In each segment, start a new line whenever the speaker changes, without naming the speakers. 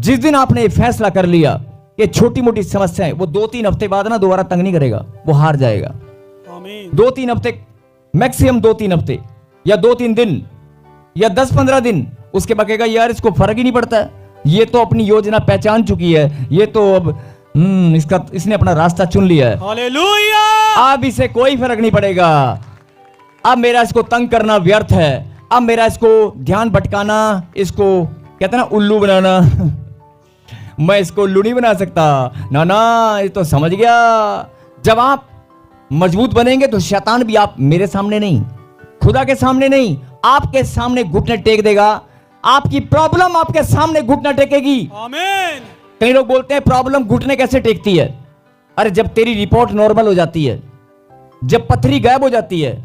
जिस दिन आपने फैसला कर लिया कि छोटी मोटी समस्याएं, वो 2-3 हफ्ते बाद ना दोबारा तंग नहीं करेगा, वो हार जाएगा।
आमीन।
2-3 हफ्ते, मैक्सिमम 2-3 हफ्ते या 2-3 दिन या 10-15 दिन, उसके बाद कहेगा यार इसको फर्क ही नहीं पड़ता, ये तो अपनी योजना पहचान चुकी है, ये तो अब इसने अपना रास्ता चुन लिया है,
हालेलुया।
अब इसे कोई फर्क नहीं पड़ेगा, अब मेरा इसको तंग करना व्यर्थ है, अब मेरा इसको ध्यान भटकाना, इसको कहते हैं ना उल्लू बनाना मैं इसको उल्लू नहीं बना सकता, ना ना ये तो समझ गया। जब आप मजबूत बनेंगे तो शैतान भी आप मेरे सामने नहीं, खुदा के सामने नहीं, आपके सामने घुटने टेक देगा, आपकी प्रॉब्लम आपके सामने घुटना टेकेगी।
आमीन।
कई लोग बोलते हैं प्रॉब्लम घुटने कैसे टेकती है? अरे जब तेरी रिपोर्ट नॉर्मल हो जाती है, जब पथरी गायब हो जाती है,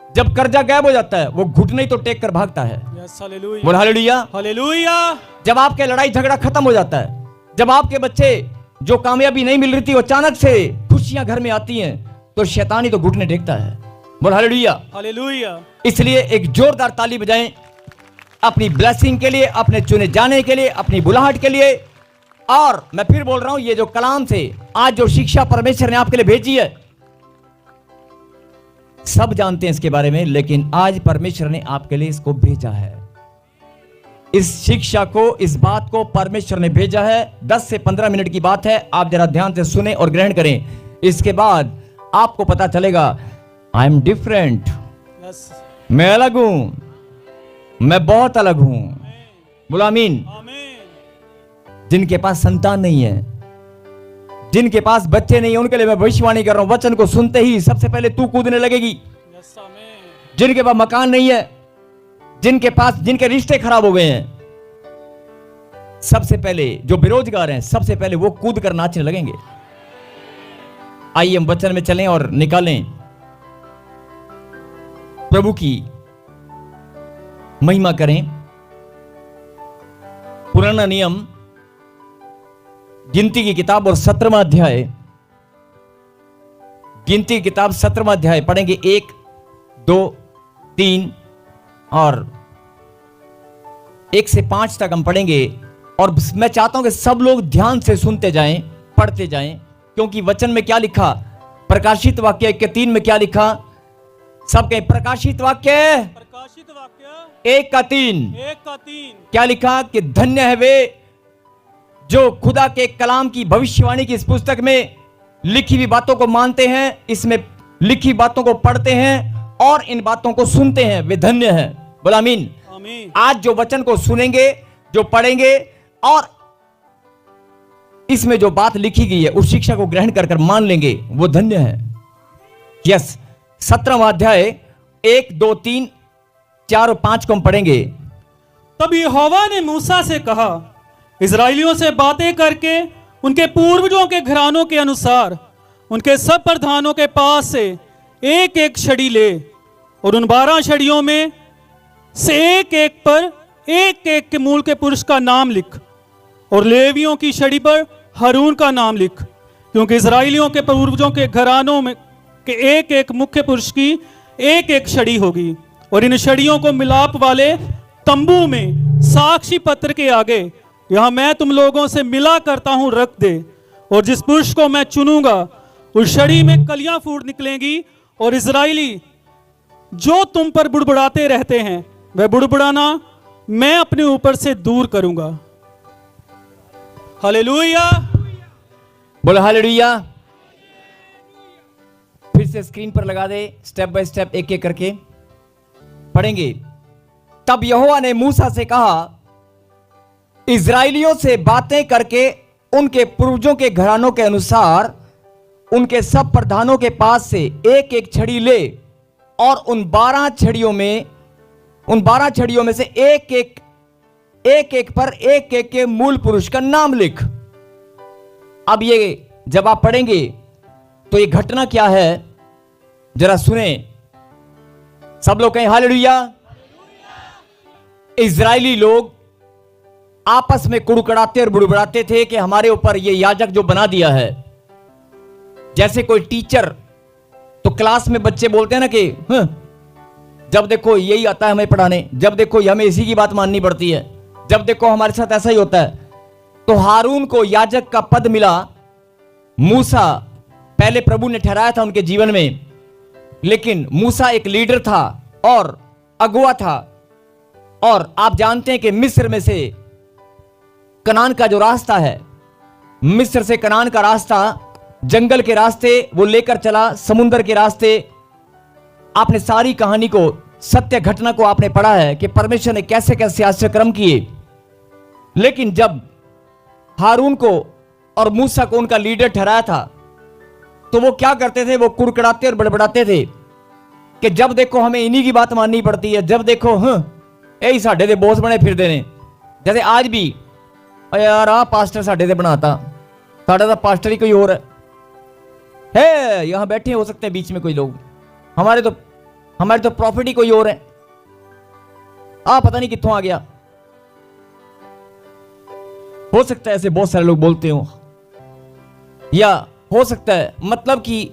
जब कर्जा गायब हो जाता है, वो घुटने ही तो टेक कर भागता है।
Yes hallelujah.
बोल हालेलुया।
हालेलुया।
जब आपके लड़ाई झगड़ा खत्म हो जाता है, जब आपके बच्चे जो कामयाबी नहीं मिल रही थी वो अचानक से खुशियां घर में आती हैं, तो शैतान ही तो घुटने टेकता है। बोल हालेलुया।
हालेलुया।
इसलिए एक जोरदार ताली बजाएं अपनी ब्लेसिंग के लिए, अपने चुने जाने के लिए, अपनी बुलाहट के लिए। और मैं फिर बोल रहा हूं, ये जो कलाम से आज जो शिक्षा परमेश्वर ने आपके लिए भेजी है, सब जानते हैं इसके बारे में, लेकिन आज परमेश्वर ने आपके लिए इसको भेजा है। इस शिक्षा को, इस बात को परमेश्वर ने भेजा है। 10 से 15 मिनट की बात है, आप जरा ध्यान से सुने और ग्रहण करें। इसके बाद आपको पता चलेगा आई एम डिफरेंट,
यस।
मैं अलग हूं, मैं बहुत अलग हूं। बोलो आमीन।
आमीन।
जिनके पास संतान नहीं है, जिनके पास बच्चे नहीं है, उनके लिए मैं भविष्यवाणी कर रहा हूं, वचन को सुनते ही सबसे पहले तू कूदने लगेगी।
यस आमीन।
जिनके पास मकान नहीं है, जिनके रिश्ते खराब हो गए हैं, सबसे पहले जो बेरोजगार हैं, सबसे पहले वो कूद कर नाचने लगेंगे। आइए हम वचन में चलें और निकालें प्रभु की महिमा करें। पुराना नियम गिनती की किताब और 17वां अध्याय, गिनती की किताब 17वां अध्याय पढ़ेंगे। 1, 2, 3 और 1 से 5 तक हम पढ़ेंगे। और मैं चाहता हूं कि सब लोग ध्यान से सुनते जाएं, पढ़ते जाएं, क्योंकि वचन में क्या लिखा, प्रकाशित वाक्य 1:3 में क्या लिखा, सब कहें प्रकाशित वाक्य 1:3।
1:3
क्या लिखा कि धन्य है वे जो खुदा के कलाम की भविष्यवाणी की इस पुस्तक में लिखी हुई बातों को मानते हैं, इसमें लिखी बातों को पढ़ते हैं और इन बातों को सुनते हैं, वे धन्य है। बोला आमीन।
आमीन।
आज जो वचन को सुनेंगे, जो पढ़ेंगे और इसमें जो बात लिखी गई है उस शिक्षा को ग्रहण कर कर मान लेंगे, वो धन्य है। यस। 17वां अध्याय 1, 2, 3, 4 और 5 को हम पढ़ेंगे।
तब यहोवा ने मूसा से कहा, इजराइलियों से बातें करके उनके पूर्वजों के घरानों के अनुसार उनके सब प्रधानों के पास से एक एक छड़ी ले, और उन 12 छड़ियों में से एक एक पर एक एक के मूल के पुरुष का नाम लिख, और लेवियों की छड़ी पर हारून का नाम लिख, क्योंकि इजराइलियों के पूर्वजों के घरानों में के एक एक मुख्य पुरुष की एक एक छड़ी होगी। और इन छड़ियों को मिलाप वाले तंबू में साक्षी पत्र के आगे, यहां मैं तुम लोगों से मिला करता हूं, रख दे। और जिस पुरुष को मैं चुनूंगा उस छड़ी में कलियां फूट निकलेंगी, और इजराइली जो तुम पर बुड़बुड़ाते रहते हैं वह बुड़बुड़ाना मैं अपने ऊपर से दूर करूंगा। हालेलुया।
बोलो हालेलुया। फिर से स्क्रीन पर लगा दे, स्टेप बाय स्टेप एक एक करके पढ़ेंगे। तब यहोवा ने मूसा से कहा, इजराइलियों से बातें करके उनके पूर्वजों के घरानों के अनुसार उनके सब प्रधानों के पास से एक एक छड़ी ले, और उन 12 छड़ियों में से एक एक पर एक एक के मूल पुरुष का नाम लिख। अब ये जब आप पढ़ेंगे तो ये घटना क्या है, जरा सुने। सब लोग कहें हालेलुया। इजरायली लोग आपस में कुड़कुड़ाते और बुड़बुड़ाते थे कि हमारे ऊपर ये याजक जो बना दिया है, जैसे कोई टीचर तो क्लास में बच्चे बोलते हैं ना कि जब देखो यही आता है हमें पढ़ाने, जब देखो हमें इसी की बात माननी पड़ती है, जब देखो हमारे साथ ऐसा ही होता है। तो हारून को याजक का पद मिला। मूसा पहले प्रभु ने ठहराया था उनके जीवन में, लेकिन मूसा एक लीडर था और अगुवा था। और आप जानते हैं कि मिस्र में से कनान का जो रास्ता है, मिस्र से कनान का रास्ता, जंगल के रास्ते वो लेकर चला, समुद्र के रास्ते। आपने सारी कहानी को, सत्य घटना को आपने पढ़ा है कि परमेश्वर ने कैसे कैसे आश्चर्यक्रम किए। लेकिन जब हारून को और मूसा को उनका लीडर ठहराया था, तो वो क्या करते थे? वो कुड़कुड़ाते और बड़बड़ाते थे कि जब देखो हमें इन्हीं की बात माननी पड़ती है, जब देखो यही साढ़े दे बॉस बने फिरते ने। जैसे आज भी यार आ पास्टर साढ़े दे बनाता, साढ़ा पास्टर ही कोई और है। यहां बैठे हो सकते हैं बीच में कोई लोग, हमारे तो प्रॉफिट ही कोई और है। पता नहीं कित्थों आ गया। हो सकता है ऐसे बहुत सारे लोग बोलते हो, या हो सकता है मतलब कि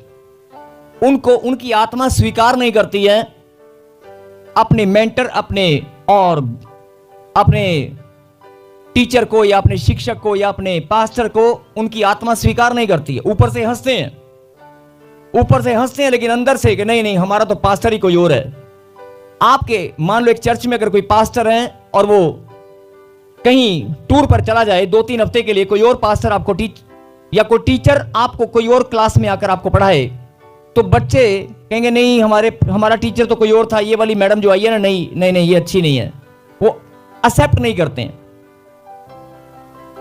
उनको उनकी आत्मा स्वीकार नहीं करती है अपने मेंटर, अपने टीचर को या अपने शिक्षक को या अपने पास्टर को, उनकी आत्मा स्वीकार नहीं करती है। ऊपर से हंसते हैं, लेकिन अंदर से कि नहीं हमारा तो पास्टर ही कोई और है। आपके मान लो एक चर्च में अगर कोई पास्टर है और वो कहीं टूर पर चला जाए 2-3 हफ्ते के लिए, कोई और पास्टर आपको या कोई टीचर आपको कोई और क्लास में आकर आपको पढ़ाए, तो बच्चे कहेंगे नहीं हमारा टीचर तो कोई और था, ये वाली मैडम जो आई है ना, नहीं ये अच्छी नहीं है। वो एक्सेप्ट नहीं करते हैं।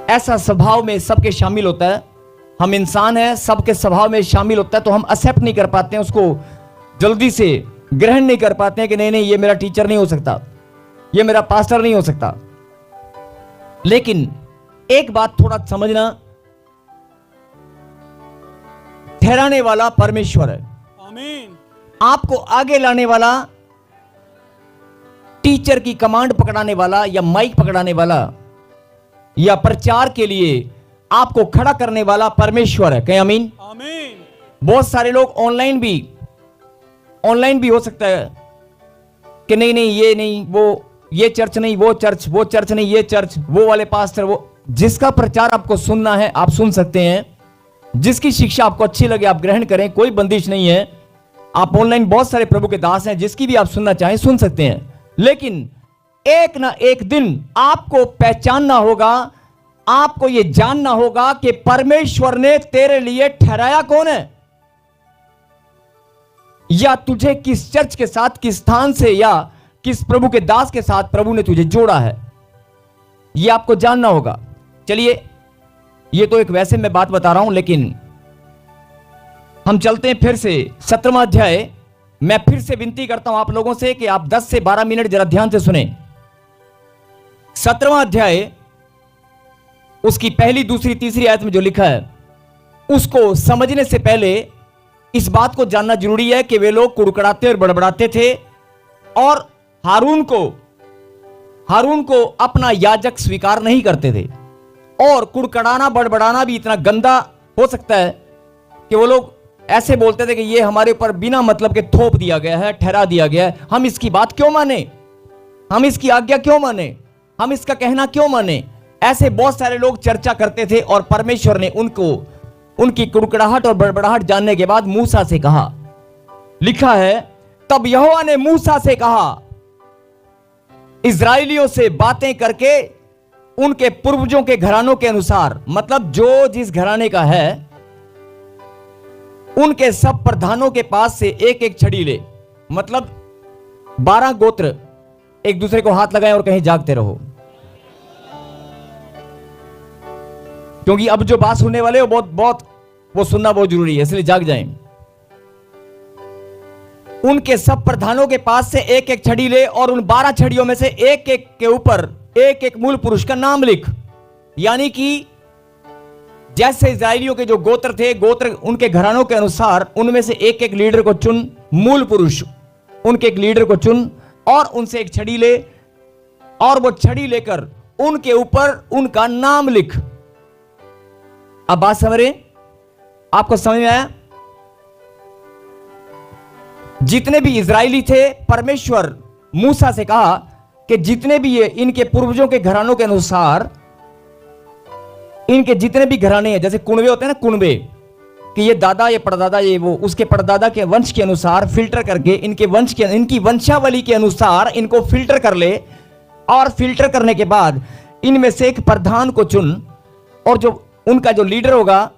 ऐसा स्वभाव में सबके शामिल होता है। हम इंसान हैं, सबके स्वभाव में शामिल होता है, तो हम एक्सेप्ट नहीं कर पाते हैं, उसको जल्दी से ग्रहण नहीं कर पाते हैं कि नहीं ये मेरा टीचर नहीं हो सकता, ये मेरा पास्टर नहीं हो सकता। लेकिन एक बात थोड़ा समझना, ठहराने वाला परमेश्वर है।
आमीन।
आपको आगे लाने वाला, टीचर की कमांड पकड़ाने वाला या माइक पकड़ाने वाला या प्रचार के लिए आपको खड़ा करने वाला परमेश्वर है। कहें आमीन।
आमीन।
बहुत सारे लोग ऑनलाइन भी हो सकता है कि नहीं ये नहीं, वो ये चर्च नहीं, वो चर्च नहीं, ये चर्च, वो वाले पास्टर, वो जिसका प्रचार आपको सुनना है आप सुन सकते हैं, जिसकी शिक्षा आपको अच्छी लगे आप ग्रहण करें, कोई बंदिश नहीं है। आप ऑनलाइन बहुत सारे प्रभु के दास हैं, जिसकी भी आप सुनना चाहें सुन सकते हैं। लेकिन एक ना एक दिन आपको पहचानना होगा, आपको यह जानना होगा कि परमेश्वर ने तेरे लिए ठहराया कौन है, या तुझे किस चर्च के साथ, किस स्थान से या किस प्रभु के दास के साथ प्रभु ने तुझे जोड़ा है, यह आपको जानना होगा। चलिए, यह तो एक वैसे मैं बात बता रहा हूं, लेकिन हम चलते हैं फिर से 17वां अध्याय। मैं फिर से विनती करता हूं आप लोगों से कि आप 10 से 12 मिनट जरा ध्यान से सुने। 17वां अध्याय, उसकी पहली, दूसरी, तीसरी आयत में जो लिखा है, उसको समझने से पहले इस बात को जानना जरूरी है कि वे लोग कुड़कुड़ाते और बड़बड़ाते थे और हारून को अपना याजक स्वीकार नहीं करते थे। और कुड़कुड़ाना बड़बड़ाना भी इतना गंदा हो सकता है कि वो लोग ऐसे बोलते थे कि ये हमारे ऊपर बिना मतलब के थोप दिया गया है, ठहरा दिया गया है, हम इसकी बात क्यों माने, हम इसकी आज्ञा क्यों माने, हम इसका कहना क्यों माने। ऐसे बहुत सारे लोग चर्चा करते थे और परमेश्वर ने उनकी कुड़कुड़ाहट और बड़बड़ाहट जानने के बाद मूसा से कहा, लिखा है, तब यहोवा ने मूसा से कहा, इस्राएलियों से बातें करके उनके पूर्वजों के घरानों के अनुसार, मतलब जो जिस घराने का है, उनके सब प्रधानों के पास से एक एक छड़ी ले। मतलब 12 गोत्र एक दूसरे को हाथ लगाएं और कहीं जागते रहो, क्योंकि अब जो बात सुनने वाले हो वो सुनना बहुत जरूरी है, इसलिए जाग जाएं। उनके सब प्रधानों के पास से एक एक छड़ी ले और उन 12 छड़ियों में से एक एक के ऊपर एक एक मूल पुरुष का नाम लिख। यानी कि जैसे इस्राएलियों के जो गोत्र थे, गोत्र उनके घरानों के अनुसार उनमें से एक एक लीडर को चुन, मूल पुरुष उनके एक लीडर को चुन और उनसे एक छड़ी ले और वो छड़ी लेकर उनके ऊपर उनका नाम लिख। अब बात समझ रहे, आपको समझ में आया? जितने भी इजरायली थे, परमेश्वर मूसा से कहा कि जितने भी ये इनके पूर्वजों के घरानों के अनुसार इनके जितने भी घराने हैं, जैसे कुणबे होते हैं ना, कुणबे, कि ये दादा, ये परदादा, ये वो, उसके परदादा के वंश के अनुसार फिल्टर करके इनके वंश के, इनकी वंशावली के अनुसार इनको फिल्टर कर ले, और फिल्टर करने के बाद इनमें से एक प्रधान को चुन, और जो उनका जो लीडर होगा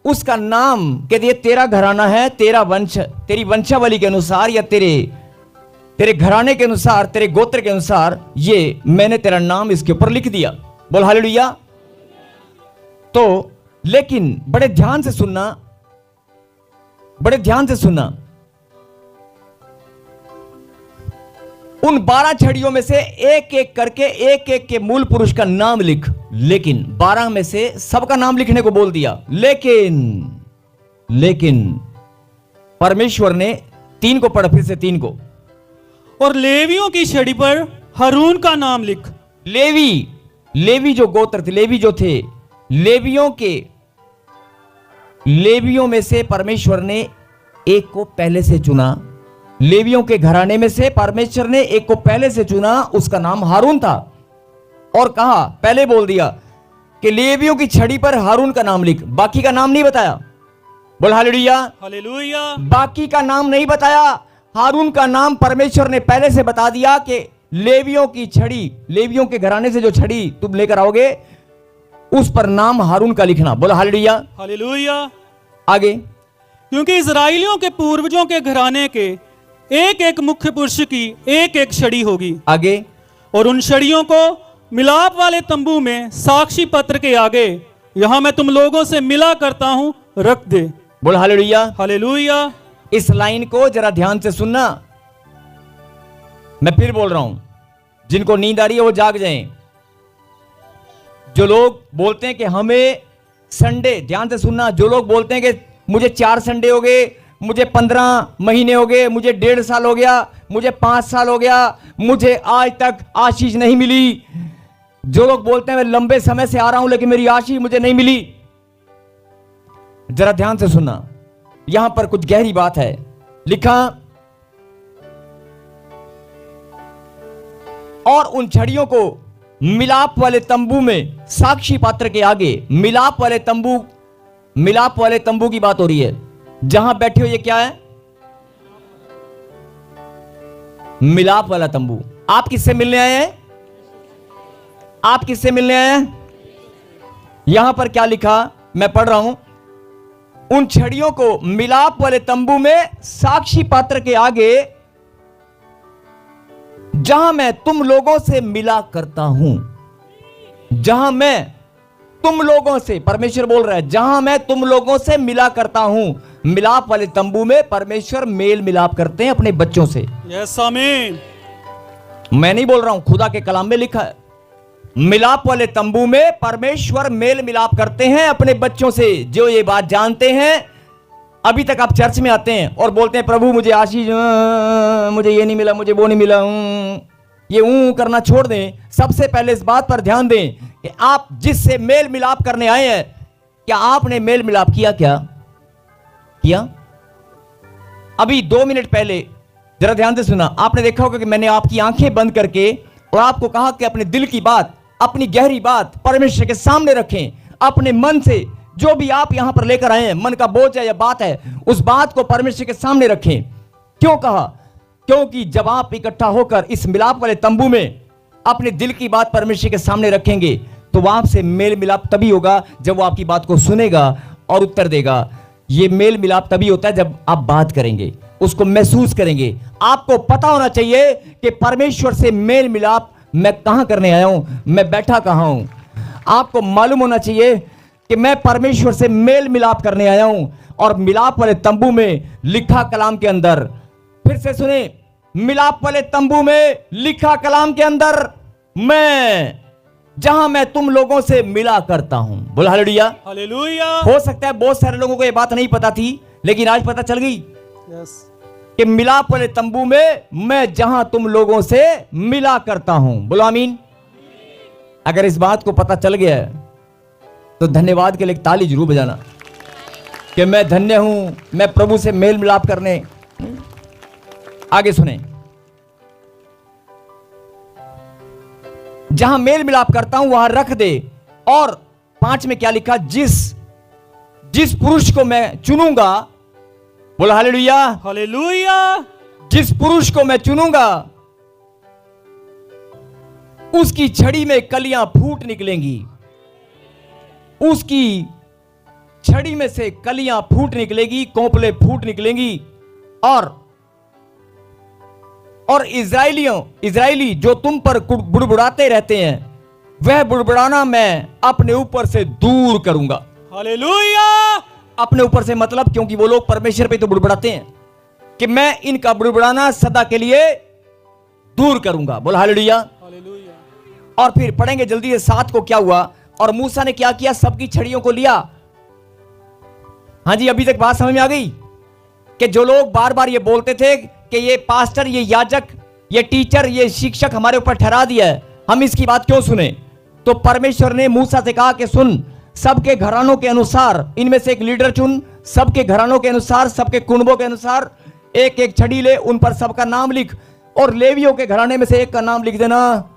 उसका नाम कह दिए, तेरा घराना है, तेरा वंश, तेरी वंशावली के अनुसार या तेरे घराने के अनुसार, तेरे गोत्र के अनुसार, ये मैंने तेरा नाम इसके ऊपर लिख दिया। बोल हालेलुया। तो लेकिन बड़े ध्यान से सुनना, बड़े ध्यान से सुनना, उन 12 छड़ियों में से एक एक करके एक एक के मूल पुरुष का नाम लिख। लेकिन 12 में से सबका नाम लिखने को बोल दिया, लेकिन परमेश्वर ने 3 को पढ़ा, फिर से 3 को।
और लेवियों की छड़ी पर हारून का नाम लिख।
लेवी जो गोत्र थे, लेवी जो थे, लेवियों में से परमेश्वर ने एक को पहले से चुना। लेवियों के घराने में से परमेश्वर ने एक को पहले से चुना, उसका नाम हारून था। और कहा, पहले बोल दिया कि लेवियों की छड़ी पर हारून का नाम लिख, बाकी का नाम नहीं बताया। बोल हालेलुया।
हालेलुया।
बाकी का नाम नहीं बताया, हारून का नाम परमेश्वर ने पहले से बता दिया कि लेवियों की छड़ी, लेवियों के घराने से जो छड़ी तुम लेकर आओगे उस पर नाम हारून का लिखना। बोला हालेलुया।
हालेलुया।
आगे,
क्योंकि इजराइलियों के पूर्वजों के घराने के एक एक मुख्य पुरुष की एक एक छड़ी होगी।
आगे,
और उन छड़ियों को मिलाप वाले तंबू में साक्षी पत्र के आगे, यहां मैं तुम लोगों से मिला करता हूं, रख दे।
बोला हालेलुया।
हालेलुया।
इस लाइन को जरा ध्यान से सुनना, मैं फिर बोल रहा हूं, जिनको नींद आ रही है वो जाग जाएं। जो लोग बोलते हैं कि हमें संडे, ध्यान से सुनना, जो लोग बोलते हैं कि मुझे 4 संडे हो गए, मुझे 15 महीने हो गए, मुझे 1.5 साल हो गया, मुझे 5 साल हो गया, मुझे आज तक आशीष नहीं मिली, जो लोग बोलते हैं मैं लंबे समय से आ रहा हूं लेकिन मेरी आशीष मुझे नहीं मिली, जरा ध्यान से सुनना, यहां पर कुछ गहरी बात है। लिखा, और उन छड़ियों को मिलाप वाले तंबू में साक्षी पात्र के आगे, मिलाप वाले तंबू की बात हो रही है। जहां बैठे हो ये क्या है? मिलाप वाला तंबू। आप किससे मिलने आए हैं? आप किससे मिलने आए हैं? यहां पर क्या लिखा, मैं पढ़ रहा हूं, उन छड़ियों को मिलाप वाले तंबू में साक्षी पात्र के आगे, जहां मैं तुम लोगों से मिला करता हूं, जहां मैं तुम लोगों से, परमेश्वर बोल रहा है, जहां मैं तुम लोगों से मिला करता हूं। मिलाप वाले तंबू में परमेश्वर मेल मिलाप करते हैं अपने बच्चों से।
यस आमीन।
मैं नहीं बोल रहा हूं, खुदा के कलाम में लिखा है, मिलाप वाले तंबू में परमेश्वर मेल मिलाप करते हैं अपने बच्चों से। जो ये बात जानते हैं, अभी तक आप चर्च में आते हैं और बोलते हैं प्रभु मुझे आशीष, मुझे ये नहीं मिला, मुझे वो नहीं मिला, ये करना छोड़ दें। सबसे पहले इस बात पर ध्यान दें कि आप जिससे मेल मिलाप करने आए हैं, क्या आपने मेल मिलाप किया? क्या किया? अभी 2 मिनट पहले जरा ध्यान से सुना, आपने देखा होगा कि मैंने आपकी आंखें बंद करके और आपको कहा कि अपने दिल की बात, अपनी गहरी बात परमेश्वर के सामने रखें। अपने मन से जो भी आप यहां पर लेकर आए हैं, मन का बोझ है या बात है, उस बात को परमेश्वर के सामने रखें। क्यों कहा? क्योंकि जब आप इकट्ठा होकर इस मिलाप वाले तंबू में अपने दिल की बात परमेश्वर के सामने रखेंगे, तो वह आपसे मेल मिलाप तभी होगा जब वो आपकी बात को सुनेगा और उत्तर देगा। ये मेल मिलाप तभी होता है जब आप बात करेंगे, उसको महसूस करेंगे। आपको पता होना चाहिए कि परमेश्वर से मेल मिलाप मैं कहां करने आया हूं, मैं बैठा कहां हूं। आपको मालूम होना चाहिए कि मैं परमेश्वर से मेल मिलाप करने आया हूं। और मिलाप वाले तंबू में लिखा कलाम के अंदर, फिर से सुने, मिलाप वाले तंबू में लिखा कलाम के अंदर, जहां मैं तुम लोगों से मिला करता हूं। बोला हालेलुया।
हालेलुया।
हो सकता है बहुत सारे लोगों को यह बात नहीं पता थी, लेकिन आज पता चल गई कि मिलाप वाले तंबू में मैं जहां तुम लोगों से मिला करता हूं। बोलो आमीन। अगर इस बात को पता चल गया है तो धन्यवाद के लिए ताली जरूर बजाना कि मैं धन्य हूं, मैं प्रभु से मेल मिलाप करने। आगे सुने, जहां मेल मिलाप करता हूं वहां रख दे, और 5 में क्या लिखा, जिस पुरुष को मैं चुनूंगा, बोला हालेलुया,
हालेलुया।
जिस पुरुष को मैं चुनूंगा उसकी छड़ी में कलियां फूट निकलेंगी, उसकी छड़ी में से कलियां फूट निकलेगी, कोंपले फूट निकलेंगी। और इजरायली जो तुम पर बुड़बुड़ाते रहते हैं, वह बुड़बुड़ाना मैं अपने ऊपर से दूर करूंगा।
हालेलुया।
अपने ऊपर से मतलब, क्योंकि वो लोग परमेश्वर पे तो बुड़बुड़ाते हैं, कि मैं इनका बुड़बुड़ाना सदा के लिए दूर करूंगा। बोल हालेलुया।
हालेलुया।
और फिर पढ़ेंगे जल्दी से 7 को क्या हुआ। और मूसा ने क्या किया, सबकी छड़ियों को लिया। हां जी, अभी तक बात समझ में आ गई कि जो लोग बार बार ये बोलते थे कि ये पास्टर, ये याजक, ये टीचर, ये शिक्षक हमारे ऊपर ठहरा दिया है, हम इसकी बात क्यों सुने। तो परमेश्वर ने मूसा से कहा कि सुन, सबके घरानों के अनुसार इनमें से एक लीडर चुन, सबके घरानों के अनुसार, सबके कुनबों के अनुसार एक एक छड़ी ले, उन पर सबका नाम लिख, और लेवियों के घराने में से एक का नाम लिख देना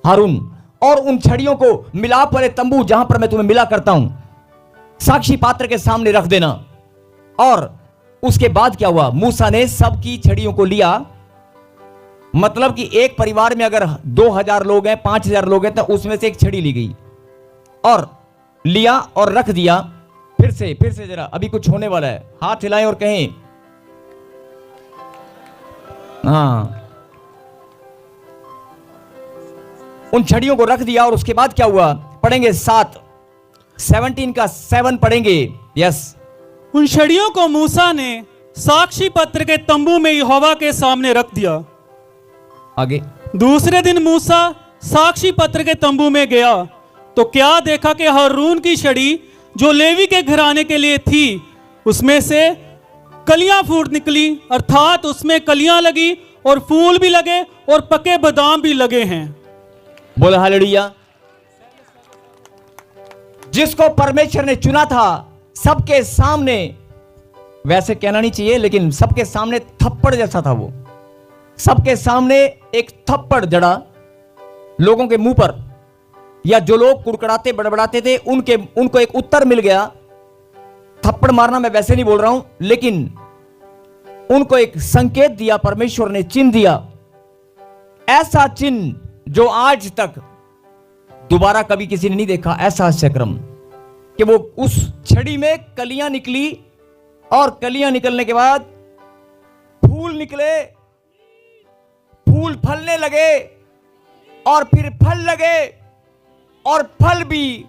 हारून। और उन छड़ियों को मिलाप वाले तंबू जहां पर मैं तुम्हें मिला करता हूं, साक्षी पात्र के सामने रख देना। और उसके बाद क्या हुआ, मूसा ने सबकी छड़ियों को लिया। मतलब कि एक परिवार में अगर 2000 लोग हैं, 5000 लोग हैं, तो उसमें से एक छड़ी ली गई और लिया और रख दिया। फिर से जरा, अभी कुछ होने वाला है, हाथ हिलाएं और कहें हाँ। उन छड़ियों को रख दिया और उसके बाद क्या हुआ, पढ़ेंगे 17 का 7 पढ़ेंगे। यस।
उन छड़ियों को मूसा ने साक्षी पत्र के तंबू में यहोवा के सामने रख दिया।
आगे,
दूसरे दिन मूसा साक्षी पत्र के तंबू में गया तो क्या देखा कि हारून की छड़ी जो लेवी के घराने के लिए थी, उसमें से कलियां फूट निकली, अर्थात उसमें कलियां लगी और फूल भी लगे और पके बादाम भी लगे हैं।
बोला हालेलुया। जिसको परमेश्वर ने चुना था, सबके सामने, वैसे कहना नहीं चाहिए लेकिन सबके सामने थप्पड़ जैसा था वो, सबके सामने एक थप्पड़ जड़ा लोगों के मुंह पर, या जो लोग कुड़कुड़ाते बड़बड़ाते थे उनको एक उत्तर मिल गया। थप्पड़ मारना मैं वैसे नहीं बोल रहा हूं, लेकिन उनको एक संकेत दिया परमेश्वर ने, चिन्ह दिया, ऐसा चिन्ह जो आज तक दोबारा कभी किसी ने नहीं देखा। ऐसा आश्चर्यक्रम कि वो उस छड़ी में कलियां निकली और कलियां निकलने के बाद फूल निकले, फूल फलने लगे और फिर फल लगे, और फल भी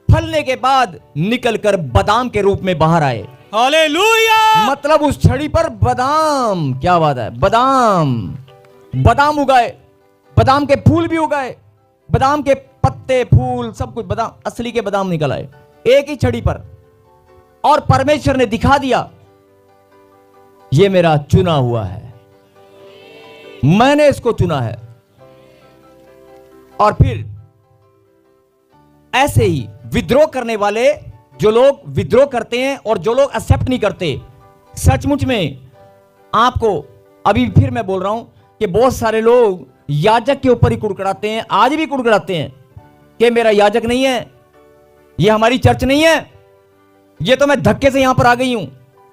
फलने के बाद निकलकर बादाम के रूप में बाहर आए।
हालेलुया।
मतलब उस छड़ी पर बादाम, क्या बात है, बादाम उगाए, बादाम के फूल भी उगाए, बादाम के पत्ते, फूल, सब कुछ बादाम, असली के बादाम निकल आए एक ही छड़ी पर। और परमेश्वर ने दिखा दिया, ये मेरा चुना हुआ है, मैंने इसको चुना है। और फिर ऐसे ही विद्रोह करने वाले, जो लोग विद्रोह करते हैं और जो लोग एक्सेप्ट नहीं करते, सचमुच में आपको अभी फिर मैं बोल रहा हूं कि बहुत सारे लोग याजक के ऊपर ही कुड़कुड़ाते हैं, आज भी कुड़कुड़ाते हैं कि मेरा याजक नहीं है, ये हमारी चर्च नहीं है, ये तो मैं धक्के से यहां पर आ गई हूं,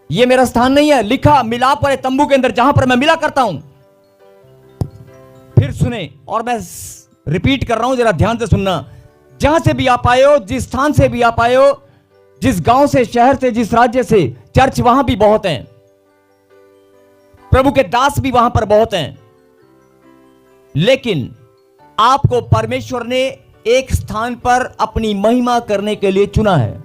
ये मेरा स्थान नहीं है। लिखा मिलाप वाले तंबू के अंदर जहां पर मैं मिला करता हूं। फिर सुने, और मैं रिपीट कर रहा हूं, जरा ध्यान से सुनना। जहां से भी आप आए हो, जिस स्थान से भी आप आए हो, जिस गांव से, शहर से, जिस राज्य से, चर्च वहां भी बहुत हैं, प्रभु के दास भी वहां पर बहुत हैं, लेकिन आपको परमेश्वर ने एक स्थान पर अपनी महिमा करने के लिए चुना है।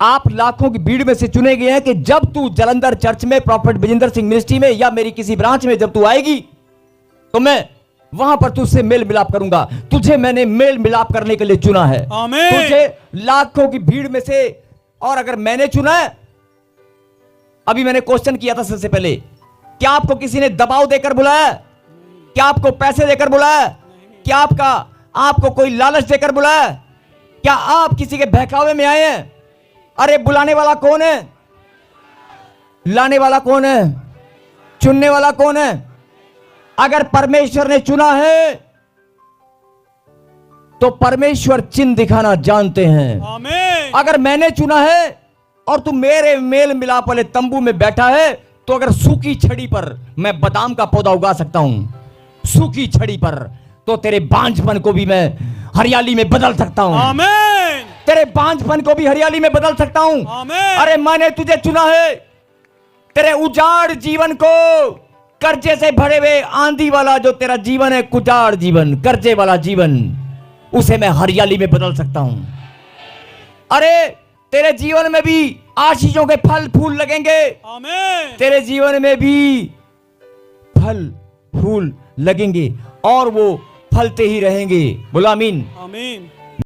आप लाखों की भीड़ में से चुने गए हैं कि जब तू जलंधर चर्च में, प्रॉफेट विजेंद्र सिंह मिनिस्ट्री में, या मेरी किसी ब्रांच में जब तू आएगी, तो मैं वहां पर तुझसे मेल मिलाप करूंगा। तुझे मैंने मेल मिलाप करने के लिए चुना है,
आमीन।
तुझे लाखों की भीड़ में से। और अगर मैंने चुना है, अभी मैंने क्वेश्चन किया था सबसे पहले, क्या आपको किसी ने दबाव देकर बुलाया? क्या आपको पैसे देकर बुलाया? क्या आपको कोई लालच देकर बुलाया? क्या आप किसी के बहकावे में आए हैं? अरे बुलाने वाला कौन है? लाने वाला कौन है? चुनने वाला कौन है? अगर परमेश्वर ने चुना है तो परमेश्वर चिन्ह दिखाना जानते हैं।
आमीन।
अगर मैंने चुना है और तू मेरे मेल मिलाप वाले तंबू में बैठा है, तो अगर सूखी छड़ी पर मैं बादाम का पौधा उगा सकता हूं, सूखी छड़ी पर, तो तेरे बांझपन को भी मैं हरियाली में बदल सकता हूं।
आमीन।
तेरे बांझपन को भी हरियाली में बदल सकता हूं।
आमीन।
अरे मैंने तुझे चुना है, तेरे उजाड़ जीवन को, कर्जे से भरे हुए आंधी वाला जो तेरा जीवन है, कुजाड़ जीवन, कर्जे वाला जीवन, उसे मैं हरियाली में बदल सकता हूं। अरे तेरे जीवन में भी आशीषों के फल फूल लगेंगे।
आमीन।
तेरे जीवन में भी फल फूल लगेंगे और वो फलते ही रहेंगे। बोला आमीन।
आमीन।